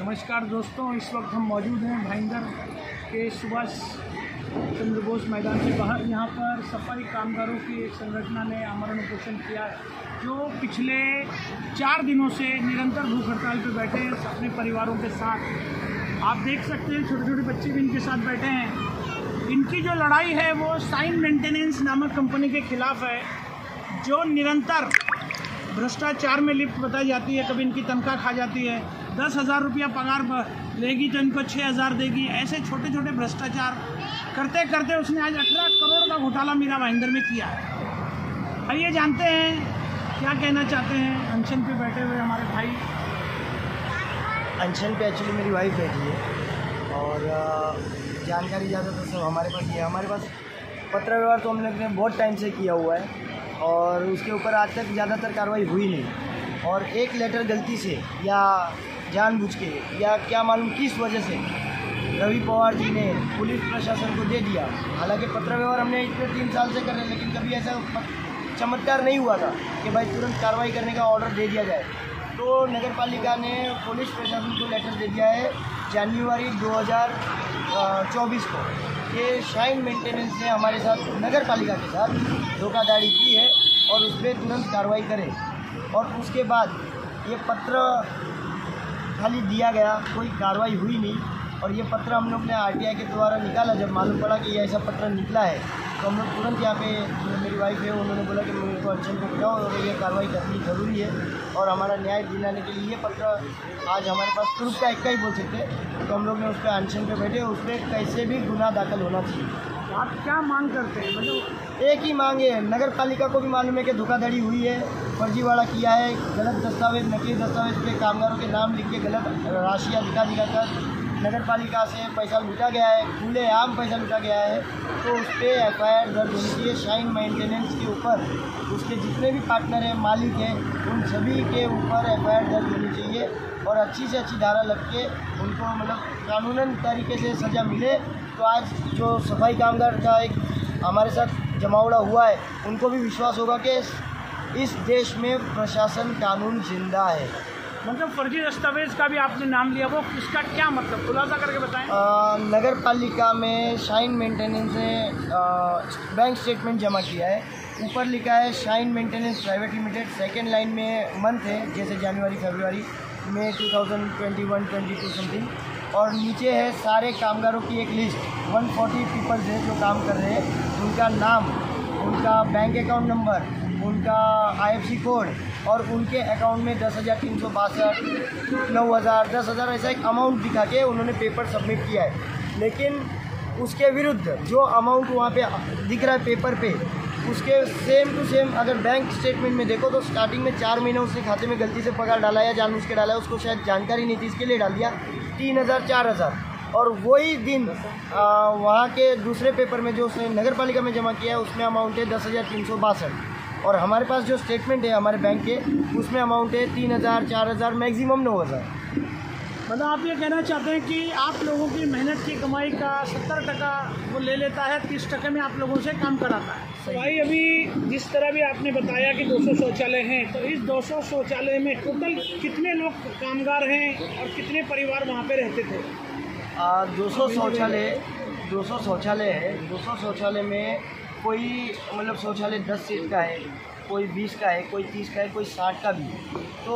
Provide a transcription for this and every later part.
नमस्कार दोस्तों, इस वक्त हम मौजूद हैं भाईंदर के सुभाष चंद्र बोस मैदान के बाहर। यहाँ पर सफाई कामगारों की एक संगठन ने आमरण उपोषण किया है, जो पिछले 4 दिनों से निरंतर भूख हड़ताल पर बैठे हैं अपने परिवारों के साथ। आप देख सकते हैं छोटे छोटे बच्चे भी इनके साथ बैठे हैं। इनकी जो लड़ाई है वो शाइन मेंटेनेंस नामक कंपनी के खिलाफ है, जो निरंतर भ्रष्टाचार में लिप्त बताई जाती है। कभी इनकी तनख्वाह खा जाती है, 10,000 रुपया पगार लेगी तो इनको 6,000 देगी। ऐसे छोटे छोटे भ्रष्टाचार करते करते उसने आज 18 करोड़ का घोटाला मीरा भाईंदर में किया है। आइए जानते हैं क्या कहना चाहते हैं अनशन पे बैठे हुए हमारे भाई। अनशन पे एक्चुअली मेरी वाइफ बैठी है और जानकारी ज़्यादातर सब हमारे पास ही है। हमारे पास पत्र व्यवहार तो हम लोग ने बहुत टाइम से किया हुआ है और उसके ऊपर आज तक ज़्यादातर कार्रवाई हुई नहीं। और एक लेटर गलती से या जानबूझ के या क्या मालूम किस वजह से रवि पवार जी ने पुलिस प्रशासन को दे दिया। हालांकि पत्र व्यवहार हमने इतने 3 साल से कर रहे हैं, लेकिन कभी ऐसा चमत्कार नहीं हुआ था कि भाई तुरंत कार्रवाई करने का ऑर्डर दे दिया जाए। तो नगर पालिका ने पुलिस प्रशासन को लेटर दे दिया है जनवरी 2024 को कि शाइन मेंटेनेंस ने हमारे साथ नगर पालिका के साथ धोखाधड़ी की है और उस पर तुरंत कार्रवाई करें। और उसके बाद ये पत्र खाली दिया गया, कोई कार्रवाई हुई नहीं। और ये पत्र हम लोग ने आरटीआई के द्वारा निकाला। जब मालूम पड़ा कि ये ऐसा पत्र निकला है तो हम लोग तुरंत यहाँ पे, जो मेरी वाइफ है उन्होंने बोला कि मेरे को अनशन पे बिठाओ और ये कार्रवाई करनी ज़रूरी है और हमारा न्याय दिलाने के लिए ये पत्र आज हमारे पास प्रूफ का इक्का ही बोल सकते हैं। तो हम लोग ने उस पर अनशन पे बैठे, उस पर कैसे भी गुनाह दाखिल होना चाहिए। आप क्या मांग करते हैं? मतलब एक ही मांग है, नगर पालिका को भी मालूम है कि धोखाधड़ी हुई है, फर्जीवाड़ा किया है, गलत दस्तावेज, नकली दस्तावेज पे कामगारों के नाम लिख के गलत राशियाँ दिखा कर नगर पालिका से पैसा लूटा गया है, खुलेआम पैसा लूटा गया है। तो उस पर एफआईआर दर्ज होनी चाहिए। शाइन मेंटेनेंस के ऊपर उसके जितने भी पार्टनर हैं, मालिक हैं, उन सभी के ऊपर एफआईआर दर्ज होनी चाहिए और अच्छी से अच्छी धारा लग के उनको मतलब कानूनन तरीके से सज़ा मिले। तो आज जो सफाई कामगार का एक हमारे साथ जमावड़ा हुआ है, उनको भी विश्वास होगा कि इस देश में प्रशासन कानून जिंदा है। मतलब फर्जी दस्तावेज का भी आपने नाम लिया, वो इसका क्या मतलब खुलासा करके बताएं। नगर पालिका में शाइन मेंटेनेंस ने बैंक स्टेटमेंट जमा किया है। ऊपर लिखा है shine maintenance private limited, second line में मंथ है जैसे जनवरी, फरवरी, मई 2021-22 समथिंग, और नीचे है सारे कामगारों की एक लिस्ट। 140 पीपल्स है जो काम कर रहे हैं, उनका नाम, उनका बैंक अकाउंट नंबर, उनका IFSC कोड और उनके अकाउंट में 10,362, 9,000, 10,000 ऐसा एक अमाउंट दिखा के उन्होंने पेपर सबमिट किया है। लेकिन उसके विरुद्ध जो अमाउंट वहाँ पे दिख रहा है पेपर पे, उसके सेम टू सेम अगर बैंक स्टेटमेंट में देखो तो स्टार्टिंग में 4 महीने उसने खाते में गलती से पगार डाला या जानबूझ के डाला है, उसको शायद जानकारी नहीं थी, इसके लिए डाल दिया 3,000, 4,000। और वही दिन वहाँ के दूसरे पेपर में जो उसने नगर पालिका में जमा किया है उसमें अमाउंट है 10,362। और हमारे पास जो स्टेटमेंट है हमारे बैंक के, उसमें अमाउंट है 3,000, 4,000, मैक्सिमम 9,000। मतलब आप ये कहना चाहते हैं कि आप लोगों की मेहनत की कमाई का 70% वो ले लेता है, 30% में आप लोगों से काम कराता है। भाई अभी जिस तरह भी आपने बताया कि 200 शौचालय हैं, तो इस 200 शौचालय में टोटल कितने लोग कामगार हैं और कितने परिवार वहाँ पे रहते थे? 200 शौचालय है। 200 शौचालय में कोई मतलब शौचालय 10 सीट का है, कोई 20 का है, कोई 30 का है, कोई 60 का भी। तो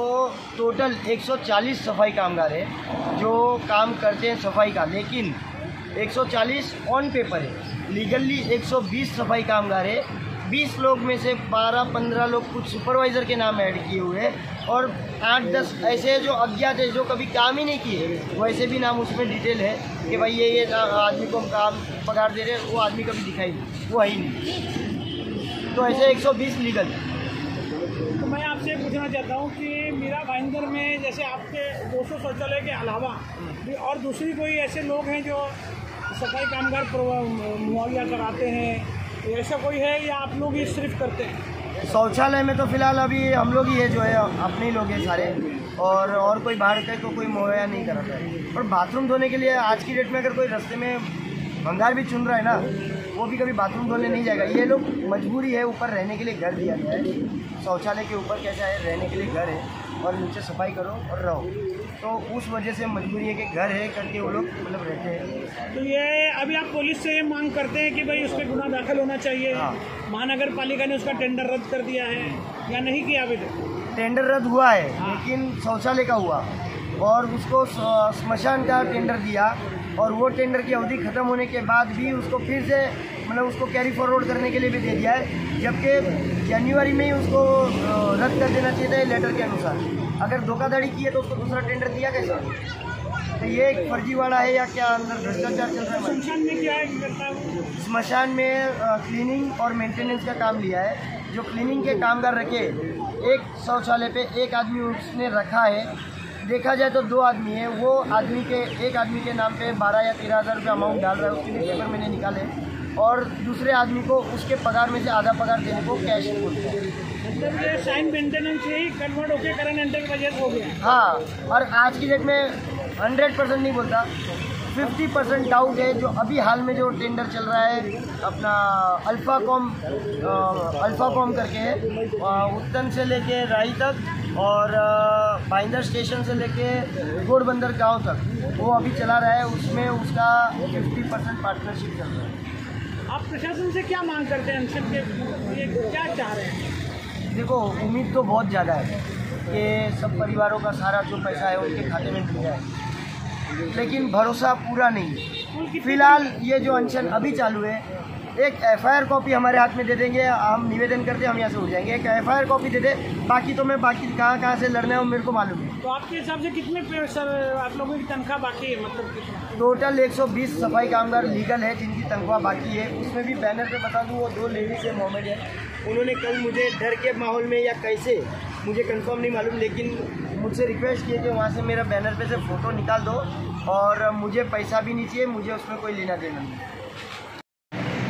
टोटल 140 सफाई कामगार है जो काम करते हैं सफाई का, लेकिन 140 ऑन पेपर है। लीगली 120 सफाई कामगार है। 20 लोग में से 12-15 लोग कुछ सुपरवाइज़र के नाम ऐड किए हुए हैं और 8-10 ऐसे जो अज्ञात है जो कभी काम ही नहीं किए, वैसे भी नाम उसमें डिटेल है कि भाई ये आदमी को हम काम पगार दे रहे हैं, वो आदमी कभी दिखाई नहीं, वो है ही नहीं। तो ऐसे 120 लीगल। तो मैं आपसे पूछना चाहता हूँ कि मीरा भाईंदर में जैसे आपके 200 शौचालय के अलावा भी और दूसरी कोई ऐसे लोग हैं जो सफाई कामगार मुहैया कराते हैं, ऐसा कोई है या आप लोग ही सिर्फ करते हैं? शौचालय में तो फिलहाल अभी हम लोग ही है जो है, अपने ही लोग हैं सारे, और कोई बाहर का तो कोई मुहैया नहीं कराता है। और बाथरूम धोने के लिए आज की डेट में अगर कोई रास्ते में भंगार भी चुन रहा है ना, वो भी कभी बाथरूम धोने नहीं जाएगा। ये लोग मजबूरी है, ऊपर रहने के लिए घर दिया गया है। शौचालय के ऊपर कैसा है, रहने के लिए घर है और नीचे सफाई करो और रहो। तो उस वजह से मजबूरी है कि घर है करके वो लोग मतलब रहते हैं। तो ये अभी आप पुलिस से ये मांग करते हैं कि भाई उस पर गुनाह दाखिल होना चाहिए। हाँ। महानगर पालिका ने उसका टेंडर रद्द कर दिया है या नहीं किया अभी तक? टेंडर रद्द हुआ है। हाँ। लेकिन शौचालय का हुआ और उसको स्मशान का टेंडर दिया और वो टेंडर की अवधि खत्म होने के बाद भी उसको फिर से मतलब उसको कैरी फॉरवर्ड करने के लिए भी दे दिया है, जबकि जनवरी में ही उसको रद्द कर देना चाहिए था लेटर के अनुसार। अगर धोखाधड़ी की है तो उसको दूसरा टेंडर दिया कैसे? तो ये एक फर्जीवाड़ा है या क्या अंदर भ्रष्टाचार चल रहा है? स्मशान में क्या करता है? स्मशान में क्लीनिंग और मेंटेनेंस का काम लिया है। जो क्लीनिंग के कामगार रखे, एक शौचालय पे एक आदमी उसने रखा है। देखा जाए तो 2 आदमी है, वो आदमी के एक आदमी के नाम पे 12 या 13 हज़ार रुपये अमाउंट डाल रहा है, उसके लिए पेपर मैंने निकाले, और दूसरे आदमी को उसके पगार में से आधा पगार देने को कैश बोलते हैं। मतलब ये शाइन मेंटेनेंस से ही कन्वर्ट होकर करंट एंटर बजट हो गया। हाँ, और आज की डेट में 100% नहीं बोलता, 50% डाउट है। जो अभी हाल में जो टेंडर चल रहा है अपना अल्फाकॉम करके है, उत्तन से लेके राई तक और भाईंदर स्टेशन से लेके घोड़बंदर गांव तक वो अभी चला रहा है। उसमें उसका 50% पार्टनरशिप चल रहा है। आप प्रशासन से क्या मांग करते हैं? अनशन के लिए क्या चाह रहे हैं? देखो, उम्मीद तो बहुत ज़्यादा है कि सब परिवारों का सारा जो पैसा है उनके खाते में मिल जाए, लेकिन भरोसा पूरा नहीं। फिलहाल ये जो अनशन अभी चालू है, एक FIR कॉपी हमारे हाथ में दे देंगे, हम निवेदन करते हम यहाँ से उठ जाएंगे। एक FIR कॉपी दे दे, बाकी तो मैं बाकी कहाँ से लड़ना है वो मेरे को मालूम है। तो आपके हिसाब से कितने सर आप लोगों की तनख्वाह बाकी है? मतलब कितना? टोटल 120 सफाई कामगार लीगल है जिनकी तनख्वाह बाकी है। उसमें भी बैनर पे बता दूँ, वो 2 लेडीज है, मोहम्मद है। उन्होंने कल मुझे डर के माहौल में या कैसे मुझे कंफर्म नहीं मालूम, लेकिन मुझसे रिक्वेस्ट किए कि वहाँ से मेरा बैनर पे से फ़ोटो निकाल दो और मुझे पैसा भी नहीं चाहिए, मुझे उसमें कोई लेना देना नहीं।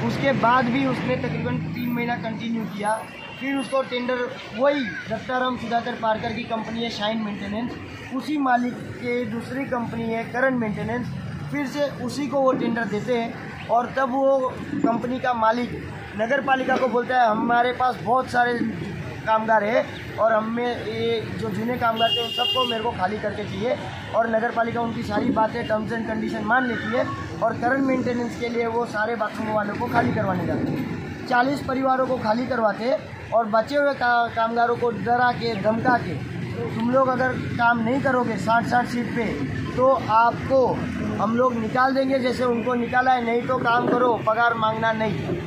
उसके बाद भी उसने तकरीबन 3 महीना कंटिन्यू किया। फिर उसको टेंडर वही दत्ताराम सुधाकर पारकर की कंपनी है शाइन मेंटेनेंस, उसी मालिक के दूसरी कंपनी है करंट मेंटेनेंस, फिर से उसी को वो टेंडर देते हैं। और तब वो कंपनी का मालिक नगर पालिका को बोलता है हमारे पास बहुत सारे कामगार है और हमें ये जो जूने कामगार थे उन सबको मेरे को खाली करके चाहिए, और नगर पालिका उनकी सारी बातें टर्म्स एंड कंडीशन मान लेती है और करंट मेंटेनेंस के लिए वो सारे बाथरूम वालों को खाली करवाने जाते हैं। 40 परिवारों को खाली करवाते और बचे हुए कामगारों को डरा के धमका के, तुम लोग अगर काम नहीं करोगे 60-60 सीट पे तो आपको हम लोग निकाल देंगे, जैसे उनको निकाला है, नहीं तो काम करो, पगार मांगना नहीं।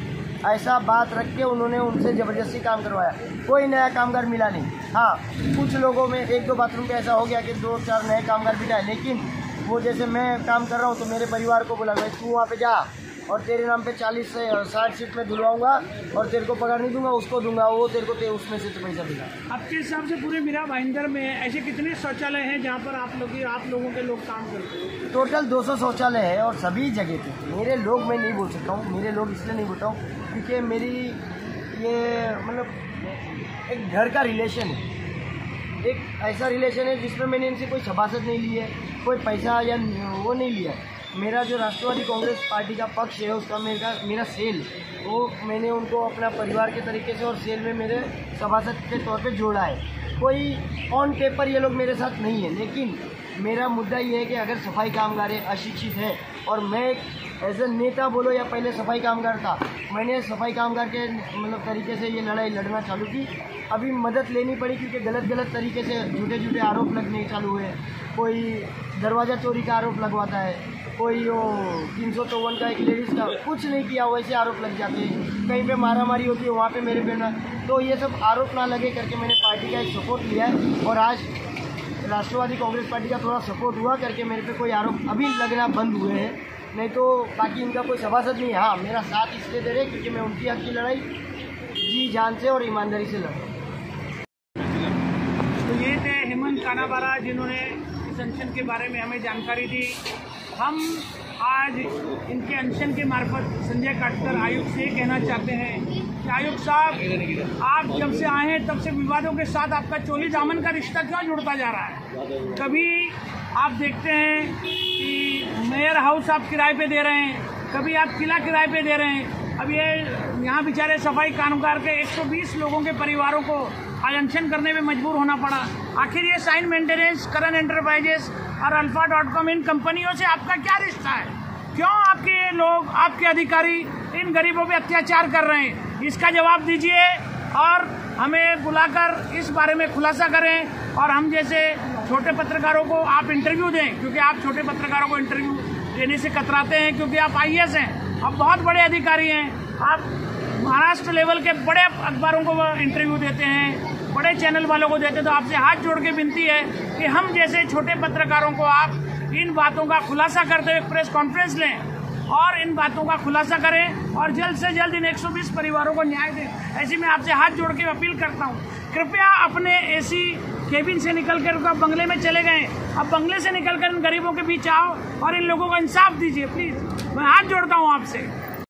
ऐसा बात रख के उन्होंने उनसे ज़बरदस्ती काम करवाया। कोई नया कामगार मिला नहीं। हाँ, कुछ लोगों में 1-2 बाथरूम पे ऐसा हो गया कि 2-4 नए कामगार मिला है, लेकिन वो जैसे मैं काम कर रहा हूँ तो मेरे परिवार को बोला भाई तू वहाँ पे जा और तेरे नाम पे 40 से 60 सीट में धुलवाऊंगा और तेरे को पगार नहीं दूंगा, उसको दूंगा, वो तेरे को उसमें से तो पैसा देगा। आपके हिसाब से पूरे मीरा भाईंदर में ऐसे कितने शौचालय हैं जहाँ पर आप लोगों के लोग काम करते हैं? टोटल 200 शौचालय है और सभी जगह पे मेरे लोग, मैं नहीं बोल सकता हूँ मेरे लोग, इसलिए नहीं बोलता हूँ क्योंकि मेरी ये मतलब एक घर का रिलेशन है, एक ऐसा रिलेशन है जिसमें मैंने इनसे कोई सभासद नहीं ली है, कोई पैसा या वो नहीं लिया। मेरा जो राष्ट्रवादी कांग्रेस पार्टी का पक्ष है उसका मेरा सेल, वो मैंने उनको अपना परिवार के तरीके से और सेल में मेरे सभासद के तौर पे जोड़ा है। कोई ऑन पेपर ये लोग मेरे साथ नहीं है, लेकिन मेरा मुद्दा ये है कि अगर सफाई कामगार है, अशिक्षित है, और मैं एज ए नेता बोलो या पहले सफाई कामगार था, मैंने सफाई कामगार के मतलब तरीके से ये लड़ाई लड़ना चालू की। अभी मदद लेनी पड़ी क्योंकि गलत तरीके से झूठे आरोप लगने चालू हुए। कोई दरवाज़ा चोरी का आरोप लगवाता है, कोई वो 354 का एक लेडीज़ का कुछ नहीं किया वैसे आरोप लग जाते हैं, कहीं पे मारामारी होती है वहाँ पे मेरे पे ना, तो ये सब आरोप ना लगे करके मैंने पार्टी का एक सपोर्ट लिया है और आज राष्ट्रवादी कांग्रेस पार्टी का थोड़ा सपोर्ट हुआ करके मेरे पे कोई आरोप अभी लगना बंद हुए हैं, नहीं तो बाकी इनका कोई सभासद नहीं है। हाँ, मेरा साथ इसलिए दे रहे क्योंकि मैं उनकी हक की लड़ाई जी जान से और ईमानदारी से लड़ रहा हूँ। तो ये थे हेमंत कानाबारा जिन्होंने इस अनशन के बारे में हमें जानकारी दी। हम आज इनके अनशन के मार्फत संजय काटकर आयुक्त से कहना चाहते हैं कि आयुक्त साहब, आप जब से आए हैं तब से विवादों के साथ आपका चोली दामन का रिश्ता क्यों जुड़ता जा रहा है? कभी आप देखते हैं कि मेयर हाउस आप किराए पे दे रहे हैं, कभी आप किला किराए पे दे रहे हैं। अब ये यहाँ बेचारे सफाई कामगार के 120 लोगों के परिवारों को आज अनशन करने में मजबूर होना पड़ा। आखिर ये साइन मेंटेनेंस, करण एंटरप्राइजेस और अल्फा.com इन कंपनियों से आपका क्या रिश्ता है? क्यों आपके लोग, आपके अधिकारी इन गरीबों पे अत्याचार कर रहे हैं? इसका जवाब दीजिए और हमें बुलाकर इस बारे में खुलासा करें और हम जैसे छोटे पत्रकारों को आप इंटरव्यू दें, क्योंकि आप छोटे पत्रकारों को इंटरव्यू देने से कतराते हैं, क्योंकि आप IAS हैं, आप बहुत बड़े अधिकारी हैं, आप महाराष्ट्र लेवल के बड़े अखबारों को इंटरव्यू देते हैं, बड़े चैनल वालों को देते हैं। तो आपसे हाथ जोड़ के विनती है कि हम जैसे छोटे पत्रकारों को आप इन बातों का खुलासा करते हुए प्रेस कॉन्फ्रेंस लें और इन बातों का खुलासा करें और जल्द से जल्द इन 120 परिवारों को न्याय दें। ऐसी मैं आपसे हाथ जोड़ के अपील करता हूँ। कृपया अपने AC केबिन से निकलकर आप बंगले में चले गए, अब बंगले से निकलकर इन गरीबों के बीच आओ और इन लोगों को इंसाफ दीजिए प्लीज़। मैं हाथ जोड़ता हूँ आपसे।